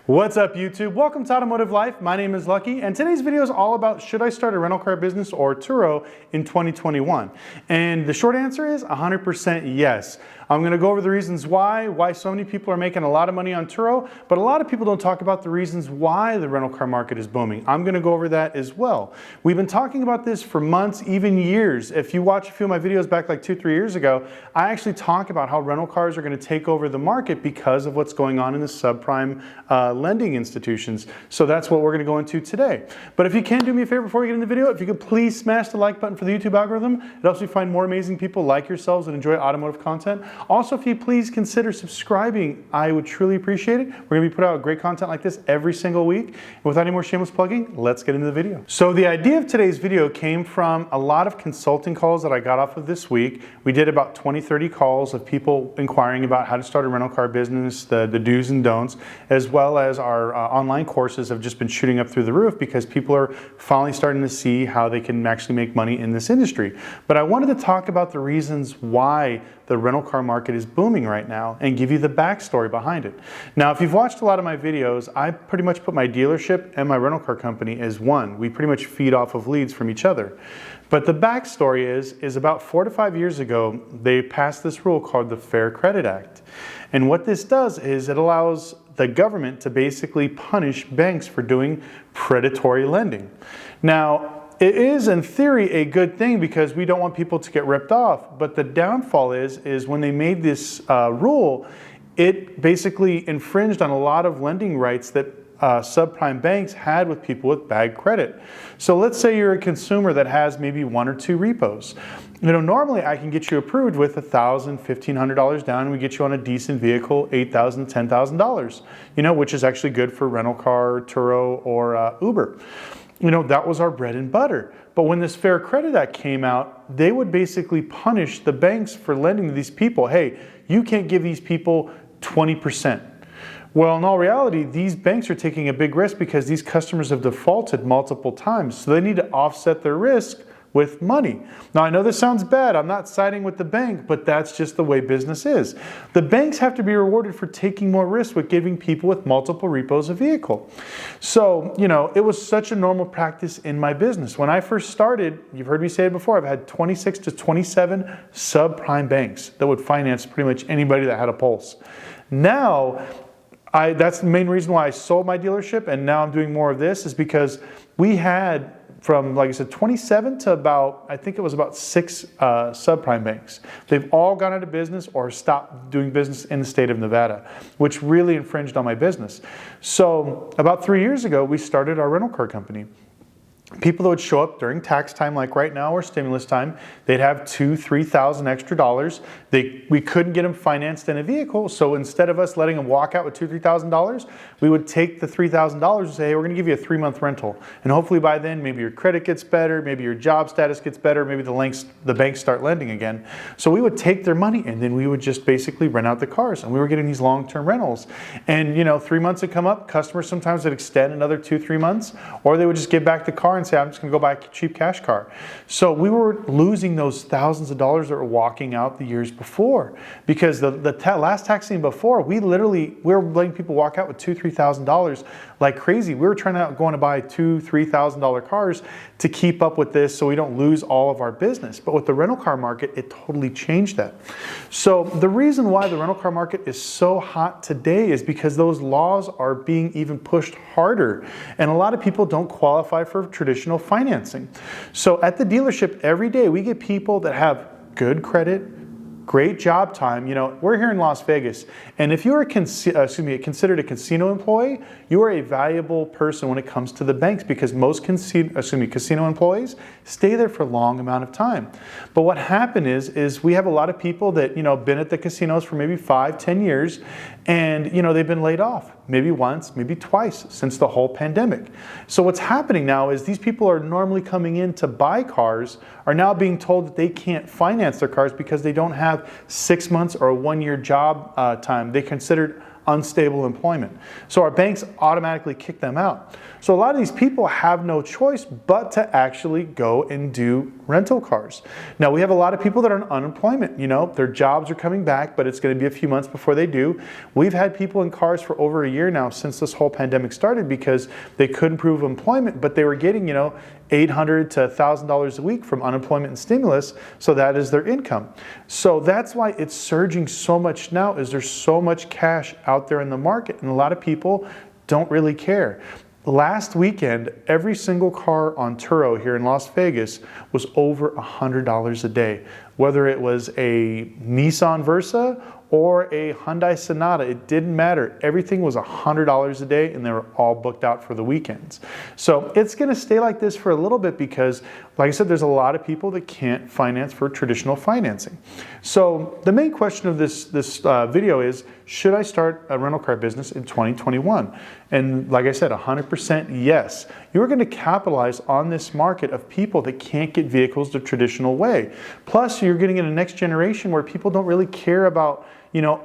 What's up YouTube? Welcome to Automotive Life. My name is Lucky and today's video is all about should I start a rental car business or Turo in 2021? And the short answer is 100% yes. I'm going to go over the reasons why so many people are making a lot of money on Turo, but a lot of people don't talk about the reasons why the rental car market is booming. I'm going to go over that as well. We've been talking about this for months, even years. If you watch a few of my videos back like 2-3 years ago, I actually talk about how rental cars are going to take over the market because of what's going on in the subprime lending institutions. So that's what we're going to go into today. But if you can do me a favor before we get into the video, if you could please smash the like button for the YouTube algorithm. It helps me find more amazing people like yourselves that enjoy automotive content. Also, if you please consider subscribing, I would truly appreciate it. We're going to be putting out great content like this every single week. And without any more shameless plugging, let's get into the video. So the idea of today's video came from a lot of consulting calls that I got off of this week. We did about 20-30 calls of people inquiring about how to start a rental car business, the do's and don'ts, as well as our online courses have just been shooting up through the roof because people are finally starting to see how they can actually make money in this industry. But I wanted to talk about the reasons why the rental car market is booming right now and give you the backstory behind it. Now, if you've watched a lot of my videos, I pretty much put my dealership and my rental car company as one. We pretty much feed off of leads from each other. But the backstory is about 4 to 5 years ago, they passed this rule called the Fair Credit Act. And what this does is it allows the government to basically punish banks for doing predatory lending. Now, it is in theory a good thing because we don't want people to get ripped off, but the downfall is when they made this rule, it basically infringed on a lot of lending rights that subprime banks had with people with bad credit. So let's say you're a consumer that has maybe 1 or 2 repos. You know, normally I can get you approved with $1,000, $1,500 down, and we get you on a decent vehicle, $8,000, $10,000, you know, which is actually good for rental car, Turo, or Uber. You know, that was our bread and butter. But when this Fair Credit Act came out, they would basically punish the banks for lending to these people. Hey, you can't give these people 20%. Well, in all reality, these banks are taking a big risk because these customers have defaulted multiple times. So they need to offset their risk with money. Now, I know this sounds bad. I'm not siding with the bank, but that's just the way business is. The banks have to be rewarded for taking more risk with giving people with multiple repos a vehicle. So, you know, it was such a normal practice in my business. When I first started, you've heard me say it before, I've had 26 to 27 subprime banks that would finance pretty much anybody that had a pulse. Now, that's the main reason why I sold my dealership and now I'm doing more of this is because we had from, like I said, 27 to about, I think it was about 6 subprime banks. They've all gone out of business or stopped doing business in the state of Nevada, which really infringed on my business. So about 3 years ago, we started our rental car company. People that would show up during tax time, like right now or stimulus time, they'd have $2,000-3,000 extra dollars. We couldn't get them financed in a vehicle, so instead of us letting them walk out with $2,000-3,000, we would take the $3,000 and say, hey, we're going to give you a 3-month rental, and hopefully by then maybe your credit gets better, maybe your job status gets better, maybe the banks start lending again. So we would take their money and then we would just basically rent out the cars, and we were getting these long-term rentals. And you know, 3 months would come up, customers sometimes would extend another 2-3 months, or they would just give back the car and say, I'm just going to go buy a cheap cash car. So we were losing those thousands of dollars that were walking out the years before because the last tax season before, we were letting people walk out with $2,000-3,000 like crazy. We were trying to go on to buy $2,000-3,000 cars to keep up with this so we don't lose all of our business. But with the rental car market, it totally changed that. So the reason why the rental car market is so hot today is because those laws are being even pushed harder. And a lot of people don't qualify for traditional financing. So at the dealership every day, we get people that have good credit, great job time. You know, we're here in Las Vegas, and if you're considered a casino employee, you are a valuable person when it comes to the banks because most casino employees stay there for a long amount of time. But what happened is we have a lot of people that, you know, been at the casinos for maybe 5-10 years, and you know, they've been laid off maybe once, maybe twice since the whole pandemic. So what's happening now is these people are normally coming in to buy cars are now being told that they can't finance their cars because they don't have 6 months or a 1-year job time. They considered unstable employment. So our banks automatically kick them out. So a lot of these people have no choice but to actually go and do rental cars. Now we have a lot of people that are on unemployment, their jobs are coming back, but it's going to be a few months before they do. We've had people in cars for over a year now since this whole pandemic started because they couldn't prove employment, but they were getting, $800 to $1,000 a week from unemployment and stimulus, so that is their income. So that's why it's surging so much now, is there's so much cash out there in the market, and a lot of people don't really care. Last weekend, every single car on Turo here in Las Vegas was over $100 a day. Whether it was a Nissan Versa or a Hyundai Sonata, it didn't matter. Everything was $100 a day, and they were all booked out for the weekends. So it's gonna stay like this for a little bit because, like I said, there's a lot of people that can't finance for traditional financing. So the main question of this video is, should I start a rental car business in 2021? And like I said, 100% yes. You're gonna capitalize on this market of people that can't get vehicles the traditional way. Plus, you're getting in a next generation where people don't really care about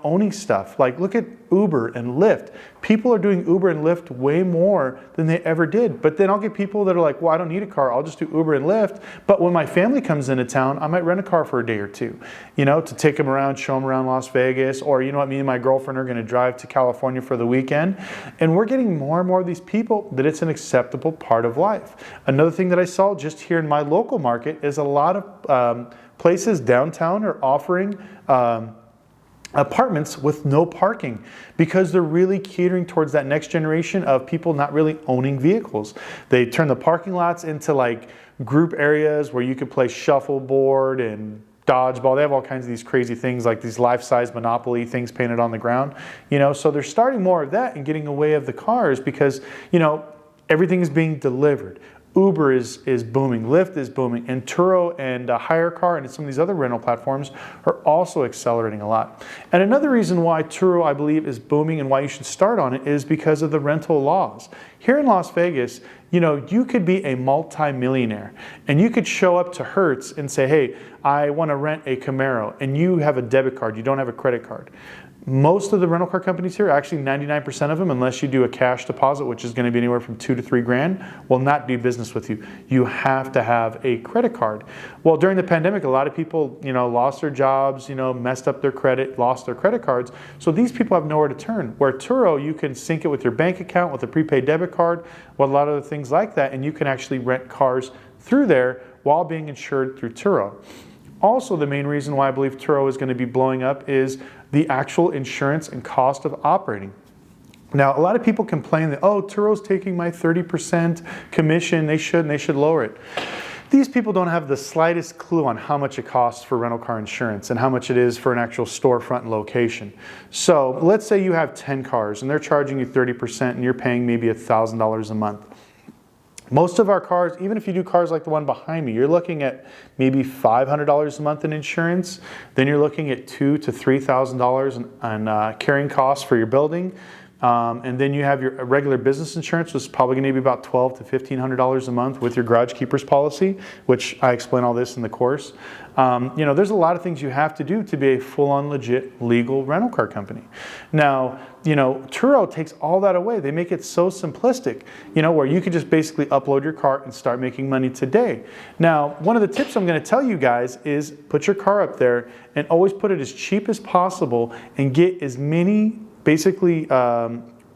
owning stuff. Like, look at Uber and Lyft. People are doing Uber and Lyft way more than they ever did. But then I'll get people that are like, well, I don't need a car, I'll just do Uber and Lyft. But when my family comes into town, I might rent a car for a day or two, to take them around, show them around Las Vegas, or me and my girlfriend are gonna drive to California for the weekend. And we're getting more and more of these people that it's an acceptable part of life. Another thing that I saw just here in my local market is a lot of places downtown are offering apartments with no parking because they're really catering towards that next generation of people not really owning vehicles. They turn the parking lots into like group areas where you could play shuffleboard and dodgeball. They have all kinds of these crazy things like these life-size Monopoly things painted on the ground, so they're starting more of that and getting away of the cars because, everything is being delivered. Uber is booming, Lyft is booming, and Turo and Hire Car and some of these other rental platforms are also accelerating a lot. And another reason why Turo, I believe, is booming and why you should start on it is because of the rental laws. Here in Las Vegas, you could be a multi-millionaire and you could show up to Hertz and say, hey, I want to rent a Camaro, and you have a debit card, you don't have a credit card. Most of the rental car companies here, actually 99% of them, unless you do a cash deposit, which is going to be anywhere from $2 to $3 grand, will not do business with you. You have to have a credit card. Well, during the pandemic, a lot of people, lost their jobs, messed up their credit, lost their credit cards. So these people have nowhere to turn. Where Turo, you can sync it with your bank account, with a prepaid debit card, with a lot of the things like that, and you can actually rent cars through there while being insured through Turo. Also, the main reason why I believe Turo is going to be blowing up is the actual insurance and cost of operating. Now, a lot of people complain that, oh, Turo's taking my 30% commission, they should lower it. These people don't have the slightest clue on how much it costs for rental car insurance and how much it is for an actual storefront and location. So let's say you have 10 cars and they're charging you 30% and you're paying maybe $1,000 a month. Most of our cars, even if you do cars like the one behind me, you're looking at maybe $500 a month in insurance. Then you're looking at $2,000 to $3,000 on carrying costs for your building. And then you have your regular business insurance, which is probably going to be about $1,200 to $1,500 a month with your garage keepers policy, which I explain all this in the course. There's a lot of things you have to do to be a full-on legit legal rental car company. Now, Turo takes all that away. They make it so simplistic, where you could just basically upload your car and start making money today. Now, one of the tips I'm going to tell you guys is put your car up there and always put it as cheap as possible and get as many basically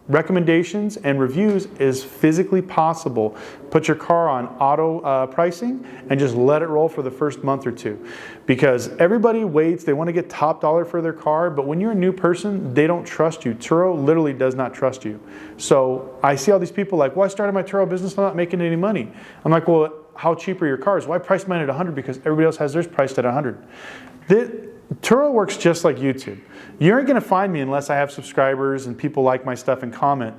recommendations and reviews as physically possible. Put your car on auto pricing and just let it roll for the first month or two, because everybody waits, they want to get top dollar for their car, but when you're a new person, they don't trust you. Turo literally does not trust you. So I see all these people like, well, I started my Turo business, I'm not making any money. I'm like, well, how cheap are your cars? Well, I priced mine at 100 because everybody else has theirs priced at 100. Turo works just like YouTube. You aren't going to find me unless I have subscribers and people like my stuff and comment,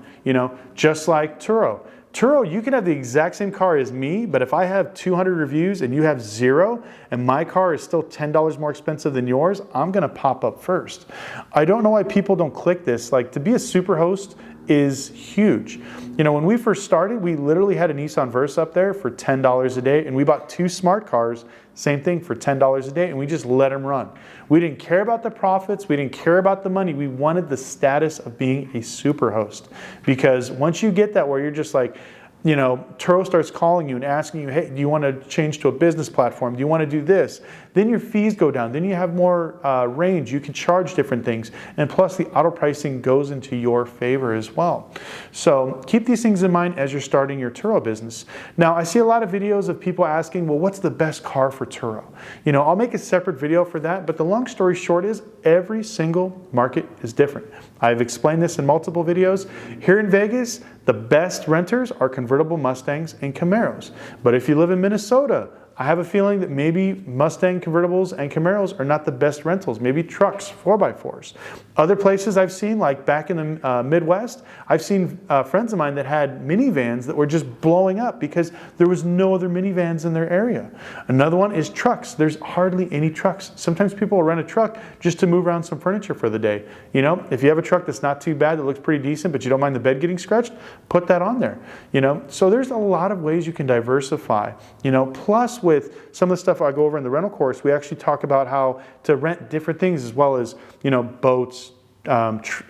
just like Turo. Turo, you can have the exact same car as me, but if I have 200 reviews and you have 0 and my car is still $10 more expensive than yours, I'm going to pop up first. I don't know why people don't click this. Like, to be a super host is huge. When we first started, we literally had a Nissan Versa up there for $10 a day, and we bought 2 smart cars Same thing for $10 a day, and we just let them run. We didn't care about the profits. We didn't care about the money. We wanted the status of being a super host, because once you get that where you're just like, you know, Turo starts calling you and asking you, hey, do you want to change to a business platform? Do you want to do this? Then your fees go down. Then you have more range. You can charge different things. And plus the auto pricing goes into your favor as well. So keep these things in mind as you're starting your Turo business. Now, I see a lot of videos of people asking, well, what's the best car for Turo? You know, I'll make a separate video for that. But the long story short is every single market is different. I've explained this in multiple videos. Here in Vegas, the best renters are convertible Mustangs and Camaros. But if you live in Minnesota, I have a feeling that maybe Mustang convertibles and Camaros are not the best rentals. Maybe trucks, 4x4s. Other places I've seen, like back in the Midwest, I've seen friends of mine that had minivans that were just blowing up because there was no other minivans in their area. Another one is trucks. There's hardly any trucks. Sometimes people will rent a truck just to move around some furniture for the day. You know, if you have a truck that's not too bad, that looks pretty decent, but you don't mind the bed getting scratched, put that on there. You know, so there's a lot of ways you can diversify. You know, plus with some of the stuff I go over in the rental course, we actually talk about how to rent different things as well as, you know, boats,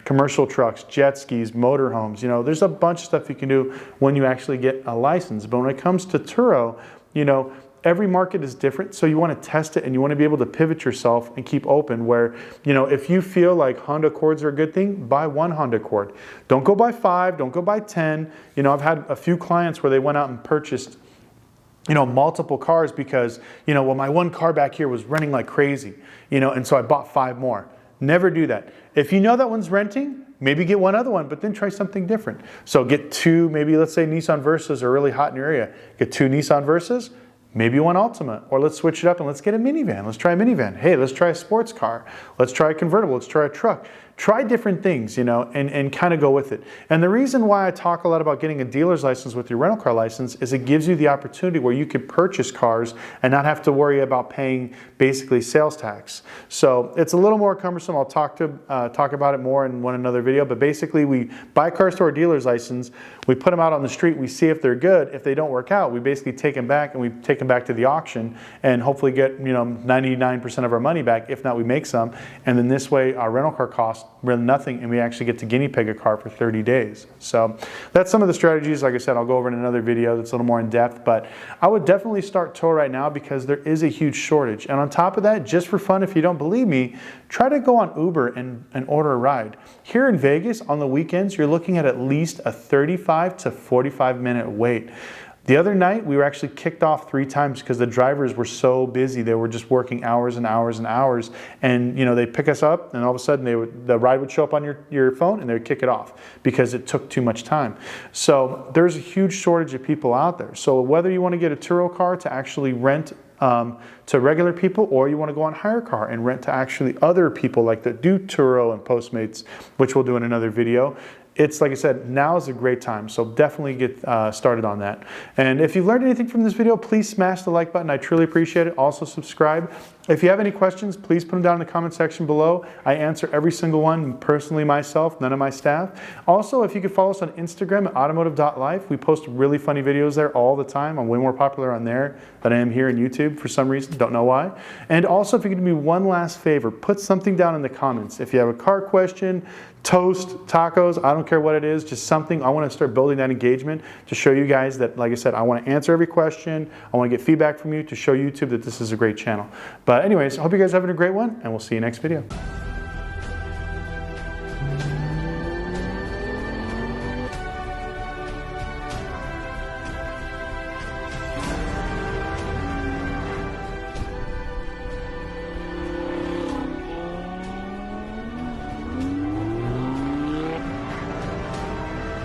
commercial trucks, jet skis, motorhomes. You know, there's a bunch of stuff you can do when you actually get a license. But when it comes to Turo, you know, every market is different, so you want to test it and you want to be able to pivot yourself and keep open where, you know, if you feel like Honda Accords are a good thing, buy one Honda Accord. Don't go buy 5, don't go buy 10. You know, I've had a few clients where they went out and purchased, you know, multiple cars because, you know, well, my one car back here was running like crazy, you know, and so I bought 5 more. Never do that. If you know that one's renting, maybe get one other one, but then try something different. So get 2, maybe let's say Nissan Versas are really hot in your area. Get 2 Nissan Versas, maybe one Altima, or let's switch it up and let's get a minivan. Let's try a minivan. Hey, let's try a sports car. Let's try a convertible. Let's try a truck. Try different things, you know, and kind of go with it. And the reason why I talk a lot about getting a dealer's license with your rental car license is it gives you the opportunity where you can purchase cars and not have to worry about paying basically sales tax. So it's a little more cumbersome. I'll talk about it more in another video. But basically, we buy cars to our dealer's license. We put them out on the street. We see if they're good. If they don't work out, we basically take them back and we take them back to the auction and hopefully get, you know, 99% of our money back. If not, we make some. And then this way, our rental car costs really nothing, and we actually get to guinea pig a car for 30 days. So that's some of the strategies. Like I said, I'll go over in another video that's a little more in depth, but I would definitely start Turo right now because there is a huge shortage. And on top of that, just for fun, if you don't believe me, try to go on Uber and order a ride. Here in Vegas, on the weekends, you're looking at least a 35 to 45 minute wait. The other night, we were actually kicked off 3 times because the drivers were so busy. They were just working hours and hours and hours. And, you know, they'd pick us up and all of a sudden the ride would show up on your phone and they would kick it off because it took too much time. So there's a huge shortage of people out there. So whether you want to get a Turo car to actually rent to regular people, or you want to go on hire car and rent to actually other people like that do Turo and Postmates, which we'll do in another video. It's like I said, now is a great time, so definitely get started on that. And if you've learned anything from this video, please smash the like button. I truly appreciate it. Also subscribe. If you have any questions, please put them down in the comment section below. I answer every single one personally myself, none of my staff. Also, if you could follow us on Instagram at automotive.life. We post really funny videos there all the time. I'm way more popular on there than I am here on YouTube for some reason, don't know why. And also, if you could do me one last favor, put something down in the comments. If you have a car question, toast, tacos, I don't care what it is, just something. I want to start building that engagement to show you guys that, like I said, I want to answer every question. I want to get feedback from you to show YouTube that this is a great channel. But anyways, I hope you guys are having a great one, and we'll see you next video.